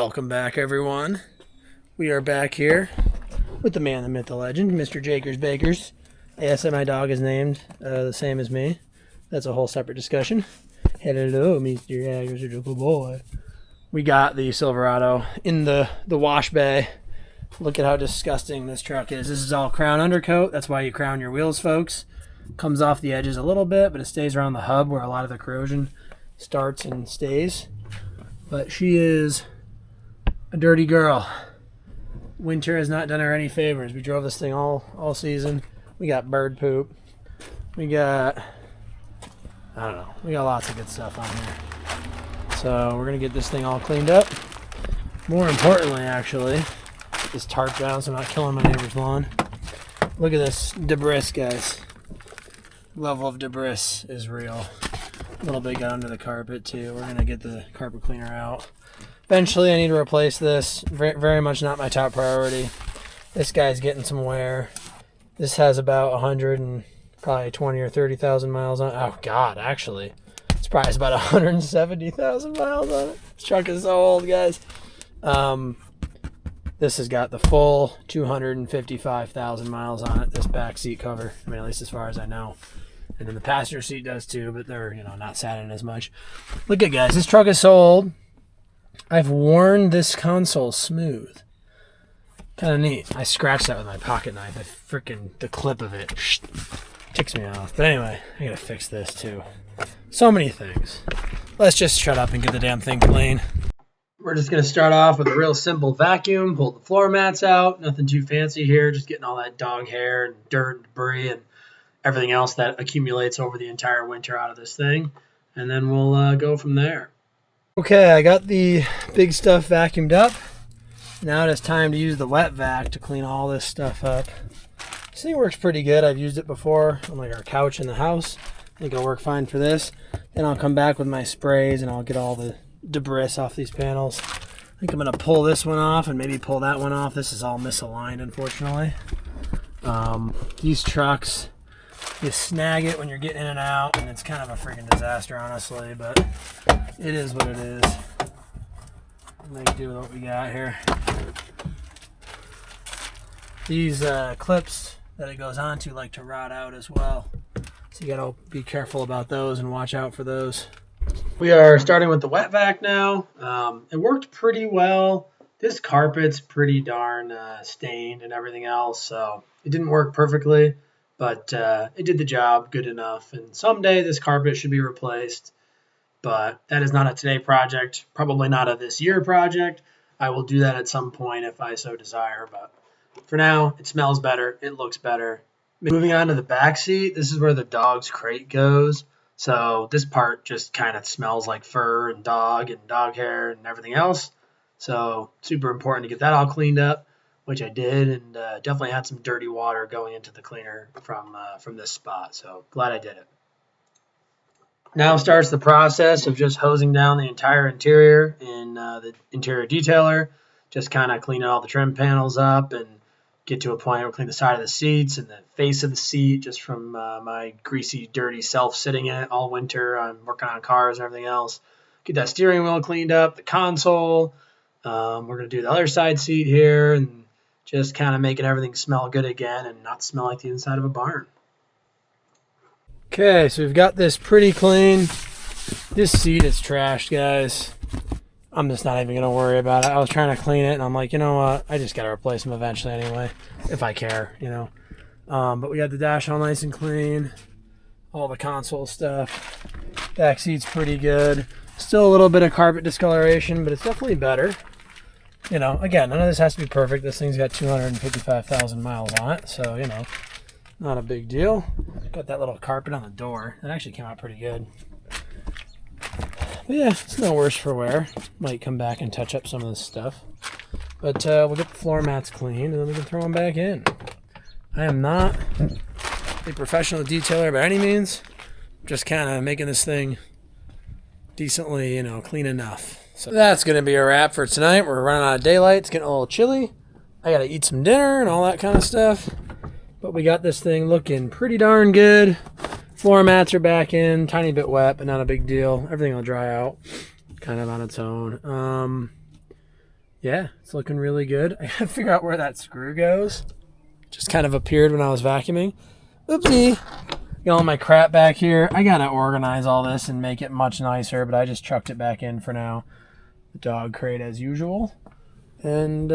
Welcome back, everyone. We are back here with the man, the myth, the legend, Mr. Jakers Bakers. Yes, my dog is named the same as me. That's a whole separate discussion. Hello, Mr. Jakers, a good boy. We got the Silverado in the wash bay. Look at how disgusting this truck is. This is all crown undercoat. That's why you crown your wheels, folks. Comes off the edges a little bit, but it stays around the hub where a lot of the corrosion starts and stays. But she is a dirty girl. Winter has not done her any favors. We drove this thing all season. We got bird poop. We got, I don't know, we got lots of good stuff on here. So we're going to get this thing all cleaned up. More importantly, actually, get this tarp down so I'm not killing my neighbor's lawn. Look at this debris, guys. Level of debris is real. A little bit got under the carpet too. We're going to get the carpet cleaner out. Eventually I need to replace this. Very much not my top priority. This guy's getting some wear. This has about 100 and probably 20 or 30,000 miles on it. Oh God, actually. It's probably about 170,000 miles on it. This truck is so old, guys. This has got the full 255,000 miles on it, this back seat cover. I mean, at least as far as I know. And then the passenger seat does too, but they're, not sat in as much. Look at, guys, this truck is so old. I've worn this console smooth. Kind of neat. I scratched that with my pocket knife. The clip of it ticks me off. But anyway, I gotta fix this too. So many things. Let's just shut up and get the damn thing clean. We're just gonna start off with a real simple vacuum. Pull the floor mats out. Nothing too fancy here. Just getting all that dog hair and dirt and debris and everything else that accumulates over the entire winter out of this thing. And then we'll go from there. Okay, I got the big stuff vacuumed up. Now it is time to use the wet vac to clean all this stuff up. This thing works pretty good. I've used it before on like our couch in the house. I think it'll work fine for this. Then I'll come back with my sprays and I'll get all the debris off these panels. I think I'm going to pull this one off and maybe pull that one off. This is all misaligned, unfortunately. These trucks, you snag it when you're getting in and out, and it's kind of a freaking disaster, honestly, but it is what it is. Make do with what we got here. These clips that it goes onto like to rot out as well, so you gotta be careful about those and watch out for those. We are starting with the wet vac now. It worked pretty well. This carpet's pretty darn stained and everything else, so it didn't work perfectly, but it did the job good enough. And someday this carpet should be replaced, but that is not a today project, probably not a this year project. I will do that at some point if I so desire, but for now, it smells better, it looks better. Moving on to the back seat, this is where the dog's crate goes. So this part just kind of smells like fur and dog hair and everything else. So super important to get that all cleaned up, which I did, and definitely had some dirty water going into the cleaner from this spot. So glad I did it. Now starts the process of just hosing down the entire interior in the interior detailer, just kind of cleaning all the trim panels up and get to a point where we clean the side of the seats and the face of the seat just from my greasy, dirty self sitting in it all winter. I'm working on cars and everything else. Get that steering wheel cleaned up, the console. We're going to do the other side seat here and just kind of making everything smell good again and not smell like the inside of a barn. Okay, so we've got this pretty clean. This seat is trashed, guys. I'm just not even going to worry about it. I was trying to clean it, and I'm like, you know what? I just got to replace them eventually anyway, if I care, But we got the dash all nice and clean. All the console stuff. Back seat's pretty good. Still a little bit of carpet discoloration, but it's definitely better. Again, none of this has to be perfect. This thing's got 255,000 miles on it, so, not a big deal. Got that little carpet on the door. That actually came out pretty good. But yeah, it's no worse for wear. Might come back and touch up some of this stuff. But we'll get the floor mats cleaned, and then we can throw them back in. I am not a professional detailer by any means. Just kind of making this thing decently, clean enough. So that's going to be a wrap for tonight. We're running out of daylight. It's getting a little chilly. I got to eat some dinner and all that kind of stuff. But we got this thing looking pretty darn good. Floor mats are back in, tiny bit wet, but not a big deal. Everything will dry out kind of on its own. yeah, it's looking really good. I gotta figure out where that screw goes. Just kind of appeared when I was vacuuming. Oopsie. Got all my crap back here. I gotta organize all this and make it much nicer, but I just chucked it back in for now. The dog crate as usual. And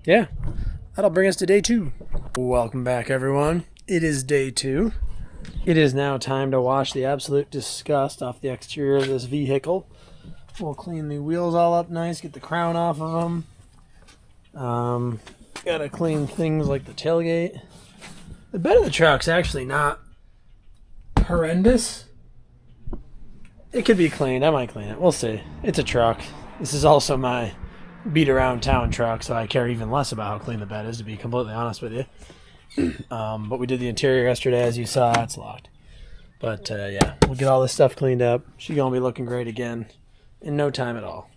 yeah, that'll bring us to day 2. Welcome back, everyone. It is day 2. It is now time to wash the absolute disgust off the exterior of this vehicle. We'll clean the wheels all up nice, get the crown off of them. Gotta clean things like the tailgate. The bed of the truck's actually not horrendous. It could be cleaned. I might clean it. We'll see. It's a truck. This is also my beat around town truck, so I care even less about how clean the bed is, to be completely honest with you. But we did the interior yesterday, as you saw. It's locked. But yeah, we'll get all this stuff cleaned up. She's gonna be looking great again in no time at all.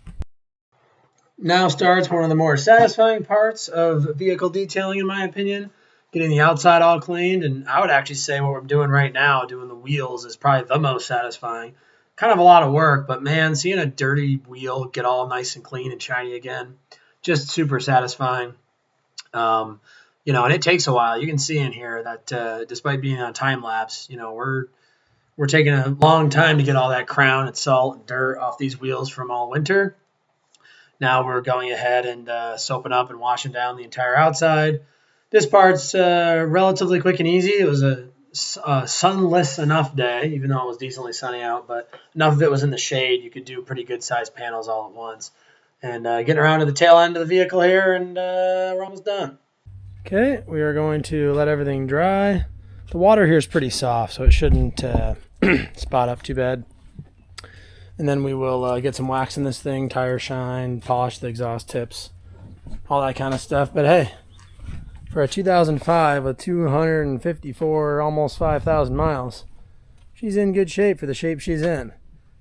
Now starts one of the more satisfying parts of vehicle detailing, in my opinion. Getting the outside all cleaned, and I would actually say what we're doing right now, doing the wheels, is probably the most satisfying. Kind of a lot of work, but man, seeing a dirty wheel get all nice and clean and shiny again, just super satisfying. And it takes a while. You can see in here that despite being on time lapse, we're taking a long time to get all that crown and salt and dirt off these wheels from all winter. Now we're going ahead and soaping up and washing down the entire outside. This part's relatively quick and easy. It was a sunless enough day, even though it was decently sunny out, but enough of it was in the shade. You could do pretty good sized panels all at once. And getting around to the tail end of the vehicle here, and we're almost done. Okay, we are going to let everything dry. The water here is pretty soft, so it shouldn't spot up too bad. And then we will get some wax in this thing, tire shine, polish the exhaust tips, all that kind of stuff. But hey, for a 2005 with 254, almost 5,000 miles, she's in good shape for the shape she's in.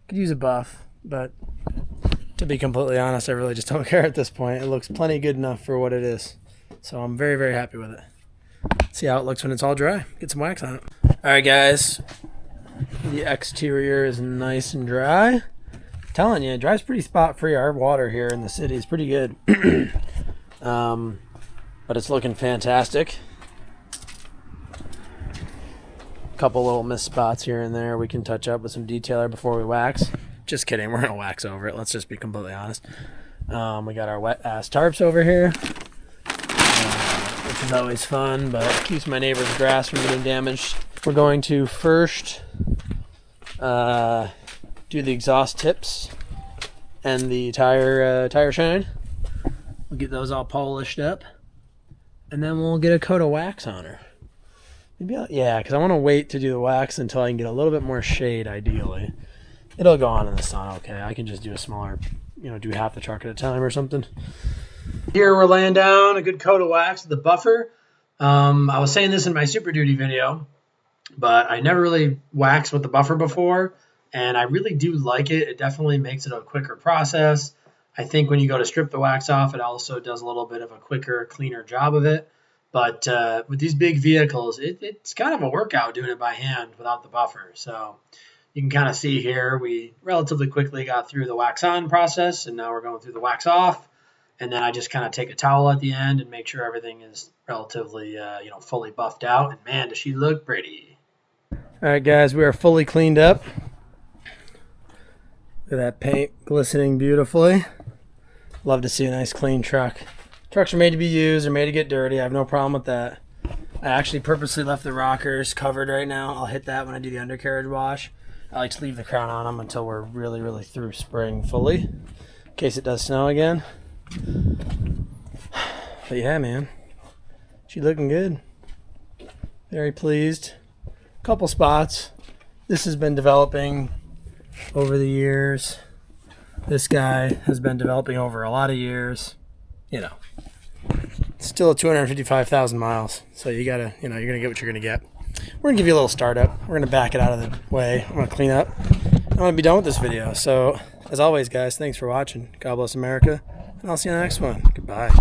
Could use a buff, but to be completely honest, I really just don't care at this point. It looks plenty good enough for what it is. So I'm very, very happy with it. See how it looks when it's all dry. Get some wax on it. All right, guys. The exterior is nice and dry. I'm telling you, it dries pretty spot-free. Our water here in the city is pretty good. But it's looking fantastic. Couple little missed spots here and there we can touch up with some detailer before we wax. Just kidding, we're gonna wax over it. Let's just be completely honest. We got our wet ass tarps over here, which is always fun, but keeps my neighbor's grass from getting damaged. We're going to first do the exhaust tips and the tire shine. We'll get those all polished up. And then we'll get a coat of wax on her. Maybe because I want to wait to do the wax until I can get a little bit more shade, ideally. It'll go on in the sun, okay. I can just do a smaller, do half the truck at a time or something. Here we're laying down a good coat of wax with the buffer. I was saying this in my Super Duty video, but I never really waxed with the buffer before, and I really do like it. It definitely makes it a quicker process. I think when you go to strip the wax off, it also does a little bit of a quicker, cleaner job of it. But with these big vehicles, it's kind of a workout doing it by hand without the buffer. So you can kind of see here, we relatively quickly got through the wax on process, and now we're going through the wax off. And then I just kind of take a towel at the end and make sure everything is relatively, fully buffed out. And man, does she look pretty. All right, guys, we are fully cleaned up. Look at that paint glistening beautifully. Love to see a nice clean truck. Trucks are made to be used. They're made to get dirty. I have no problem with that. I actually purposely left the rockers covered right now. I'll hit that when I do the undercarriage wash. I like to leave the crown on them until we're really, really through spraying fully, in case it does snow again. But yeah, man, she's looking good. Very pleased. Couple spots. This has been developing over the years. This guy has been developing over a lot of years. Still 255,000 miles. So you gotta, you're gonna get what you're gonna get. We're gonna give you a little startup. We're gonna back it out of the way. I'm gonna clean up. I'm gonna be done with this video. So as always, guys, thanks for watching. God bless America, and I'll see you in the next one. Goodbye.